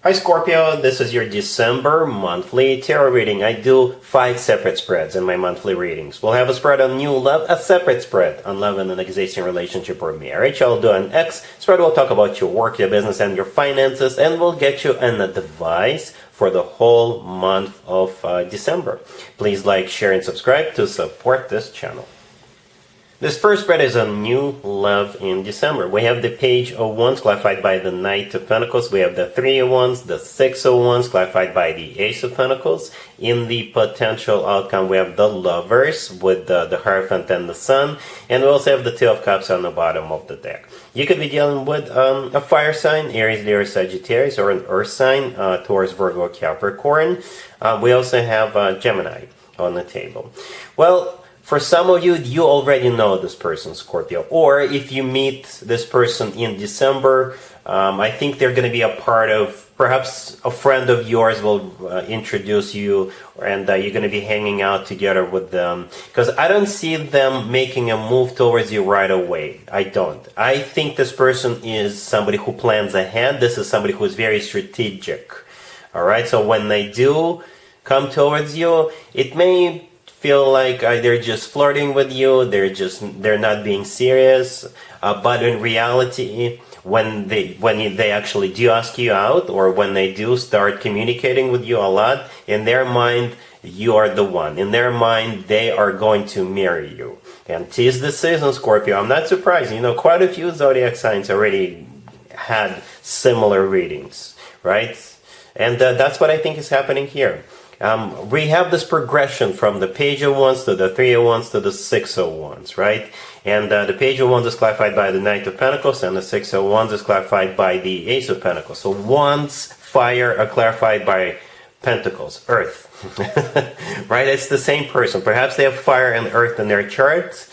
Hi Scorpio, this is your December monthly tarot reading. I do 5 separate spreads in my monthly readings. We'll have a spread on new love, a separate spread on love and an existing relationship or marriage. I'll do an X spread. We'll talk about your work, your business, and your finances, and we'll get you an advice for the whole month of December. Please like, share, and subscribe to support this channel. This first spread is on new love in December. We have the Page of Wands clarified by the Knight of Pentacles. We have the Three of Wands, the Six of Wands clarified by the Ace of Pentacles. In the potential outcome, we have the Lovers with the Hierophant and the Sun. And we also have the Two of Cups on the bottom of the deck. You could be dealing with a fire sign, Aries, Leo, Sagittarius, or an earth sign, Taurus, Virgo, Capricorn. We also have Gemini on the table. Well, for some of you, you already know this person, Scorpio. Or if you meet this person in December, I think they're going to be a part of, perhaps a friend of yours will introduce you, and you're going to be hanging out together with them. Because I don't see them making a move towards you right away. I don't. I think this person is somebody who plans ahead. This is somebody who is very strategic. All right, so when they do come towards you, it may feel like they're just flirting with you, they're not being serious, but in reality, when they actually do ask you out, or when they do start communicating with you a lot, in their mind you are the one. In their mind, they are going to marry you. And 'tis the season, Scorpio. I'm not surprised. You know, quite a few zodiac signs already had similar readings, right? And that's what I think is happening here. We have this progression from the Page of Wands to the Three of Wands to the Six of Wands, right? And the Page of Wands is clarified by the Knight of Pentacles, and the Six of Wands is clarified by the Ace of Pentacles. So Wands, fire, are clarified by Pentacles, Earth, right? It's the same person. Perhaps they have fire and Earth in their charts,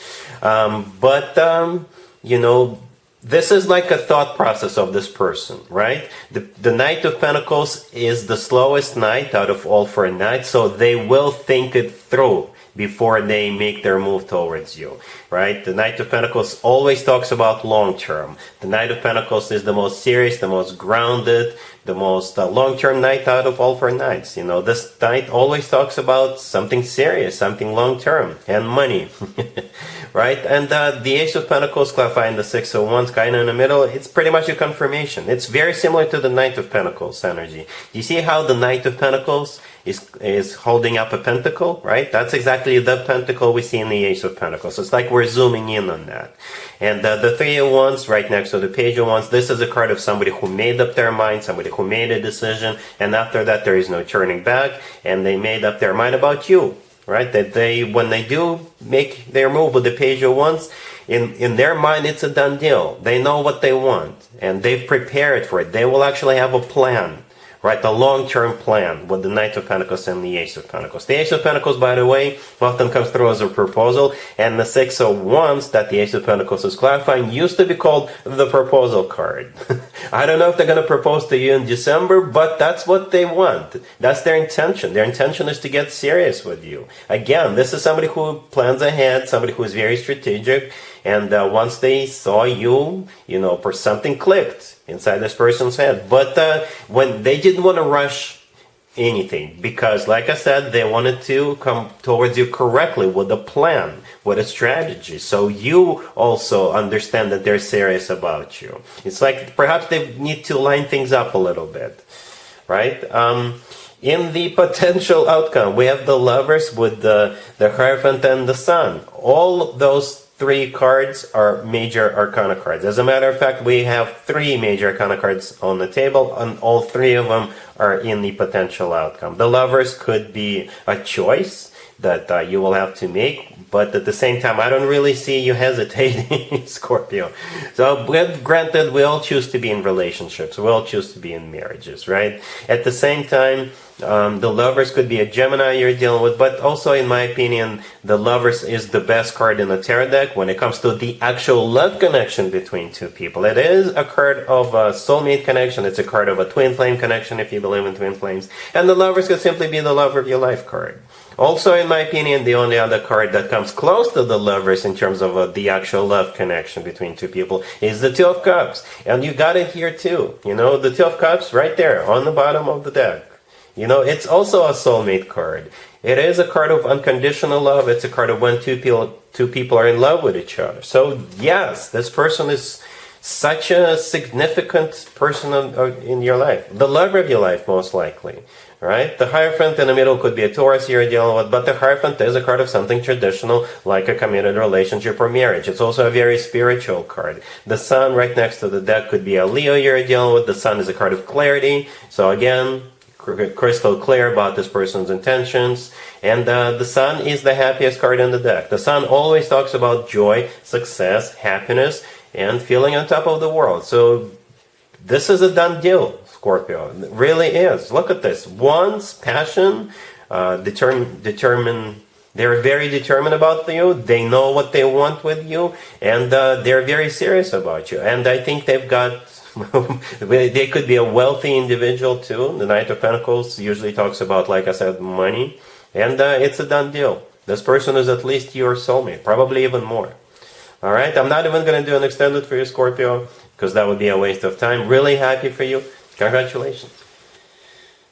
you know, this is like a thought process of this person, right? The Knight of Pentacles is the slowest knight out of all 4 knights, so they will think it through before they make their move towards you, right? The Knight of Pentacles always talks about long term. The Knight of Pentacles is the most serious, the most grounded, the most long-term knight out of all 4 knights. You know, this knight always talks about something serious, something long-term, and money, right? And the Ace of Pentacles clarifying the Six of Wands, kind of in the middle, it's pretty much a confirmation. It's very similar to the Knight of Pentacles energy. You see how the Knight of Pentacles is holding up a pentacle, right? That's exactly the pentacle we see in the Ace of Pentacles. It's like we're zooming in on that. And the Three of Wands right next to the Page of Wands, this is a card of somebody who made up their mind, somebody who made a decision, and after that there is no turning back, and they made up their mind about you, right? That when they do make their move with the Page of Wands, in their mind it's a done deal. They know what they want, and they've prepared for it. They will actually have a plan, right? The long-term plan with the Knight of Pentacles and the Ace of Pentacles. The Ace of Pentacles, by the way, often comes through as a proposal, and the Six of Wands that the Ace of Pentacles is clarifying used to be called the proposal card. I don't know if they're going to propose to you in December, but that's what they want. That's their intention. Their intention is to get serious with you. Again, this is somebody who plans ahead, somebody who is very strategic, and once they saw you, you know, something clicked inside this person's head. But when they didn't want to rush anything, because like I said, they wanted to come towards you correctly with a plan, with a strategy, so you also understand that they're serious about you. It's like perhaps they need to line things up a little bit, right? In the potential outcome, we have the Lovers with the Hierophant and the Sun. All those 3 cards are major arcana cards. As a matter of fact, we have 3 major arcana cards on the table, and all 3 of them are in the potential outcome. The Lovers could be a choice that you will have to make, but at the same time, I don't really see you hesitating, Scorpio. So, granted, we all choose to be in relationships. We all choose to be in marriages, right? At the same time, The Lovers could be a Gemini you're dealing with, but also, in my opinion, the Lovers is the best card in the tarot deck when it comes to the actual love connection between two people. It is a card of a soulmate connection. It's a card of a twin flame connection, if you believe in twin flames. And the Lovers could simply be the love of your life card. Also, in my opinion, the only other card that comes close to the Lovers in terms of the actual love connection between two people is the Two of Cups. And you got it here too. You know, the Two of Cups right there on the bottom of the deck. You know, it's also a soulmate card. It is a card of unconditional love. It's a card of when two people are in love with each other. So, yes, this person is such a significant person in your life. The love of your life, most likely. Right? The Hierophant in the middle could be a Taurus you're dealing with, but the Hierophant is a card of something traditional, like a committed relationship or marriage. It's also a very spiritual card. The Sun right next to the deck could be a Leo you're dealing with. The Sun is a card of clarity. So again, crystal clear about this person's intentions. And the Sun is the happiest card in the deck. The Sun always talks about joy, success, happiness, and feeling on top of the world. So this is a done deal, Scorpio. It really is. Look at this. One's passion, determined. They're very determined about you. They know what they want with you, and they're very serious about you. And I think they've got. They could be a wealthy individual too. The Knight of Pentacles usually talks about, like I said, money, and it's a done deal. This person is at least your soulmate, probably even more. All right. I'm not even going to do an extended for you, Scorpio, because that would be a waste of time. Really happy for you. Congratulations.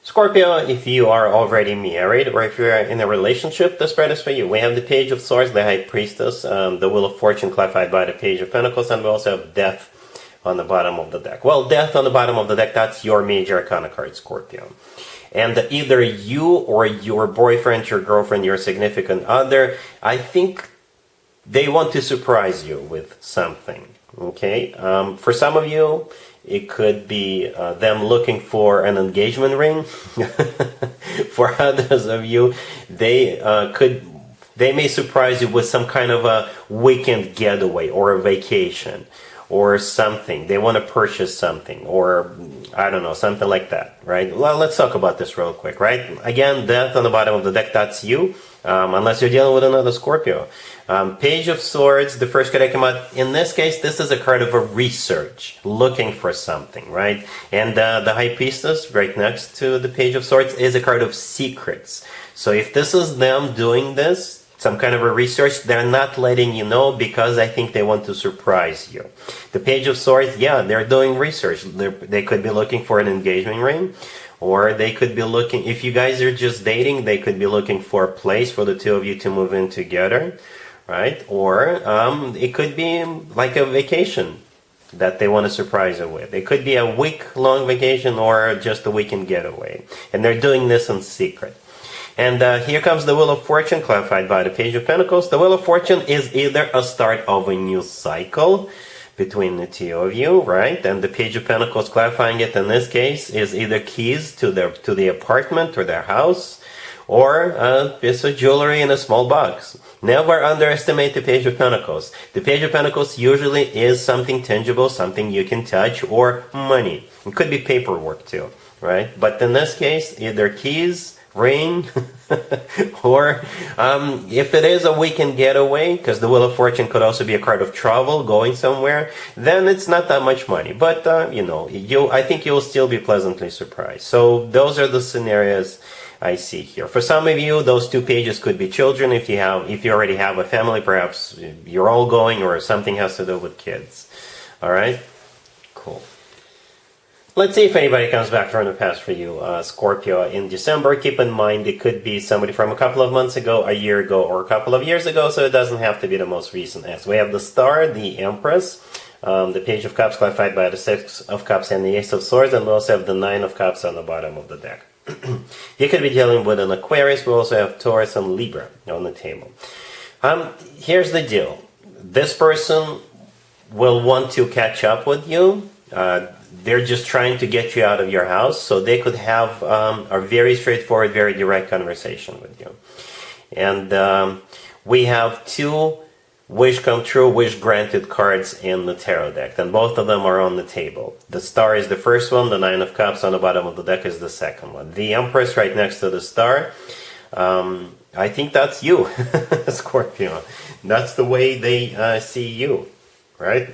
Scorpio, if you are already married or if you're in a relationship, the spread is for you. We have the Page of Swords, the High Priestess, the Wheel of Fortune clarified by the Page of Pentacles, and we also have Death on the bottom of the deck. Well, Death on the bottom of the deck, that's your major arcana card, Scorpio. And either you or your boyfriend, your girlfriend, your significant other, I think they want to surprise you with something. Okay? For some of you, it could be them looking for an engagement ring. For others of you, they may surprise you with some kind of a weekend getaway or a vacation or something. They want to purchase something, or I don't know, something like that, right? Well, let's talk about this real quick, right? Again, Death on the bottom of the deck, that's you, unless you're dealing with another Scorpio. Page of Swords, the first card that came out. In this case, this is a card of a research, looking for something, right? And the High Priestess, right next to the Page of Swords, is a card of secrets. So if this is them doing this, some kind of a research, they're not letting you know because I think they want to surprise you. The Page of Swords, yeah, they're doing research. They could be looking for an engagement ring, or they could be looking, if you guys are just dating, they could be looking for a place for the two of you to move in together, right? Or it could be like a vacation that they want to surprise you with. It could be a week-long vacation or just a weekend getaway. And they're doing this in secret. And here comes the Wheel of Fortune, clarified by the Page of Pentacles. The Wheel of Fortune is either a start of a new cycle between the two of you, right? And the Page of Pentacles, clarifying it in this case, is either keys to the apartment or their house, or a piece of jewelry in a small box. Never underestimate the Page of Pentacles. The Page of Pentacles usually is something tangible, something you can touch, or money. It could be paperwork too, right? But in this case, either keys, ring, or if it is a weekend getaway, because the Wheel of Fortune could also be a card of travel, going somewhere, then it's not that much money. But I think you'll still be pleasantly surprised. So those are the scenarios I see here. For some of you, those two pages could be children. If you already have a family, perhaps you're all going, or something has to do with kids. All right, cool. Let's see if anybody comes back from the past for you, Scorpio, in December. Keep in mind, it could be somebody from a couple of months ago, a year ago, or a couple of years ago, so it doesn't have to be the most recent. As we have the Star, the Empress, the Page of Cups clarified by the Six of Cups and the Ace of Swords, and we also have the Nine of Cups on the bottom of the deck. You could be dealing with an Aquarius. We also have Taurus and Libra on the table. Here's the deal. This person will want to catch up with you. They're just trying to get you out of your house, so they could have a very straightforward, very direct conversation with you. And we have two wish come true, wish granted cards in the tarot deck, and both of them are on the table. The Star is the first one, the Nine of Cups on the bottom of the deck is the second one. The Empress right next to the Star, I think that's you, Scorpio. That's the way they see you, right?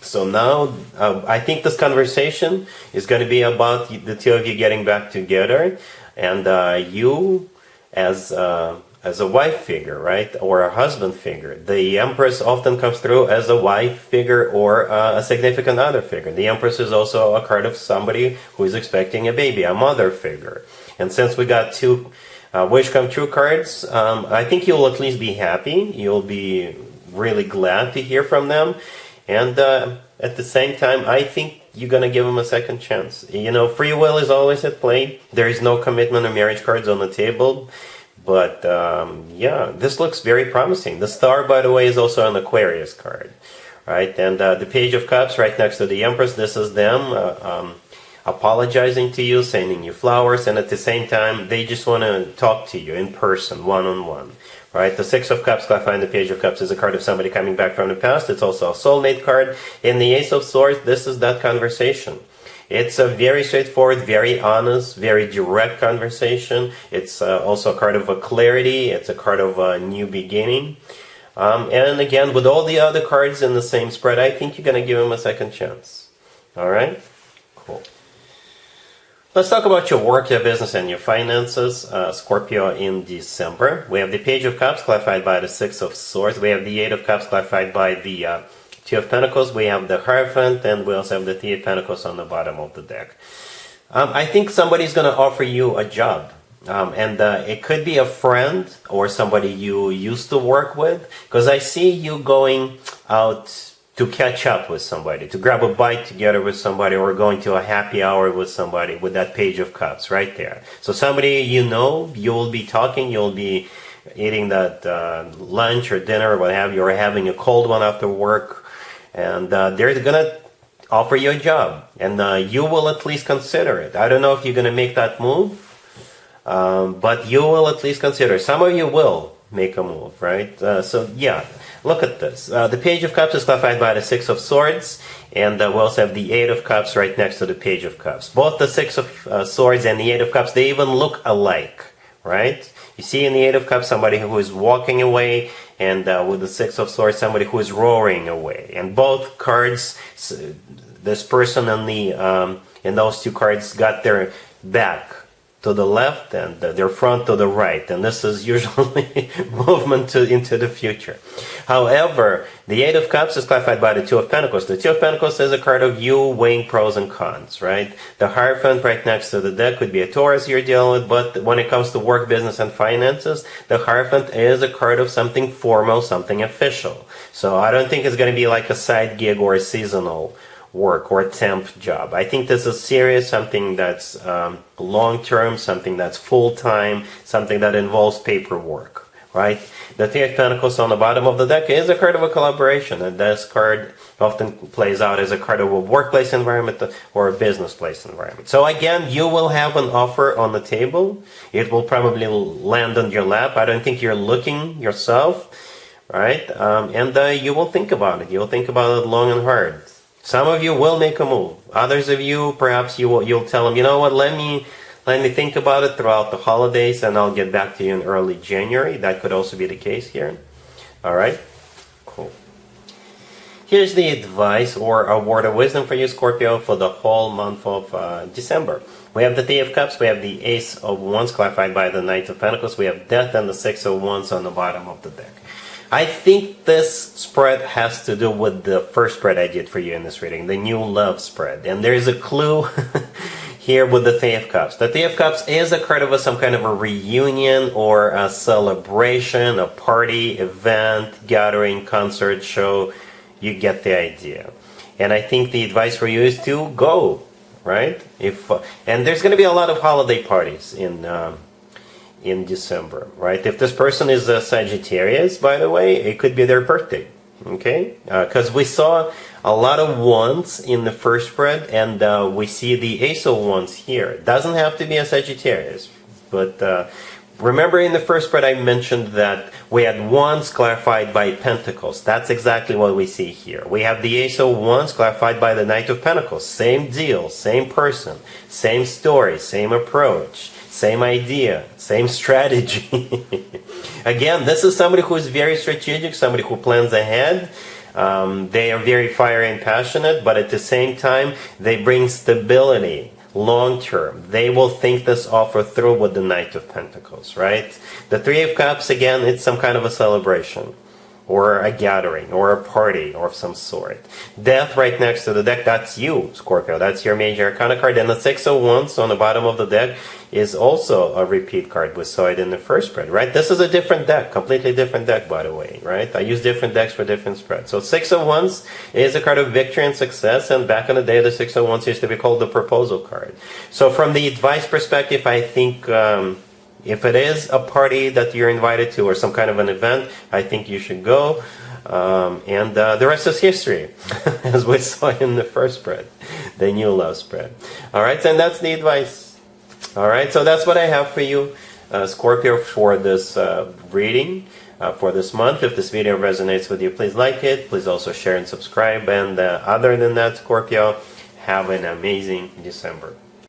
So now, I think this conversation is going to be about the two of you getting back together, and you as a wife figure, right, or a husband figure. The Empress often comes through as a wife figure or a significant other figure. The Empress is also a card of somebody who is expecting a baby, a mother figure. And since we got two wish come true cards, I think you'll at least be happy. You'll be really glad to hear from them. And at the same time, I think you're going to give them a second chance. You know, free will is always at play. There is no commitment or marriage cards on the table. But yeah, this looks very promising. The Star, by the way, is also an Aquarius card, right? And the Page of Cups right next to the Empress, this is them apologizing to you, sending you flowers, and at the same time, they just want to talk to you in person, one-on-one. Right, the Six of Cups, classifying the Page of Cups, is a card of somebody coming back from the past. It's also a soulmate card. In the Ace of Swords, this is that conversation. It's a very straightforward, very honest, very direct conversation. It's also a card of a clarity. It's a card of a new beginning. And again, with all the other cards in the same spread, I think you're going to give them a second chance. All right? Cool. Let's talk about your work, your business, and your finances, Scorpio, in December. We have the Page of Cups clarified by the Six of Swords. We have the Eight of Cups clarified by the Two of Pentacles. We have the Hierophant, and we also have the Three of Pentacles on the bottom of the deck. I think somebody's going to offer you a job. And it could be a friend or somebody you used to work with, because I see you going out to catch up with somebody, to grab a bite together with somebody, or going to a happy hour with somebody with that Page of Cups right there. So somebody you know, you'll be talking, you'll be eating that lunch or dinner or what have you, or having a cold one after work, and they're going to offer you a job, and you will at least consider it. I don't know if you're going to make that move, but you will at least consider. Some of you will make a move, right? So yeah. Look at this. The Page of Cups is clarified by the Six of Swords, and we also have the Eight of Cups right next to the Page of Cups. Both the Six of Swords and the Eight of Cups, they even look alike, right? You see in the Eight of Cups somebody who is walking away, and with the Six of Swords somebody who is roaring away. And both cards, this person and in those two cards got their back to the left and their front to the right, and this is usually movement into the future. However, the Eight of Cups is clarified by the Two of Pentacles. The Two of Pentacles is a card of you weighing pros and cons, right? The Hierophant right next to the deck could be a Taurus you're dealing with, but when it comes to work, business, and finances, the Hierophant is a card of something formal, something official. So I don't think it's going to be like a side gig or a seasonal work or a temp job. I think this is serious, something that's long-term, something that's full-time, something that involves paperwork, right? The Three of Pentacles on the bottom of the deck is a card of a collaboration, and this card often plays out as a card of a workplace environment or a business place environment. So again, you will have an offer on the table. It will probably land on your lap. I don't think you're looking yourself, right? And you will think about it. You'll think about it long and hard. Some of you will make a move. Others of you, perhaps you'll tell them, you know what, let me think about it throughout the holidays, and I'll get back to you in early January. That could also be the case here. All right? Cool. Here's the advice or a word of wisdom for you, Scorpio, for the whole month of December. We have the Three of Cups, we have the Ace of Wands clarified by the Knight of Pentacles, we have Death and the Six of Wands on the bottom of the deck. I think this spread has to do with the first spread I did for you in this reading, the new love spread. And there's a clue here with the Three of Cups. The Three of Cups is a card of some kind of a reunion or a celebration, a party, event, gathering, concert, show. You get the idea. And I think the advice for you is to go, right? And there's going to be a lot of holiday parties in December, right? If this person is a Sagittarius, by the way, it could be their birthday, okay? Because we saw a lot of wands in the first spread, and we see the Ace of Wands here. It doesn't have to be a Sagittarius, but Remember in the first spread I mentioned that we had wands clarified by pentacles. That's exactly what we see here. We have the ace of wands clarified by the knight of pentacles. Same deal, same person, same story, same approach, same idea, same strategy. Again, this is somebody who is very strategic, somebody who plans ahead. They are very fiery and passionate, but at the same time, they bring stability. Long term, they will think this offer through with the Knight of Pentacles, right? The Three of Cups, again, it's some kind of a celebration or a gathering or a party of some sort. Death right next to the deck, that's you, Scorpio. That's your major arcana card. And the Six of Wands on the bottom of the deck is also a repeat card. We saw it in the first spread, right? This is a different deck, completely different deck, by the way, right? I use different decks for different spreads. So Six of Wands is a card of victory and success, and back in the day, the Six of Wands used to be called the proposal card. So from the advice perspective, I think if it is a party that you're invited to or some kind of an event, I think you should go. And the rest is history, as we saw in the first spread, the new love spread. All right, and that's the advice. All right, so that's what I have for you, Scorpio, for this reading for this month. If this video resonates with you, please like it. Please also share and subscribe. And other than that, Scorpio, have an amazing December.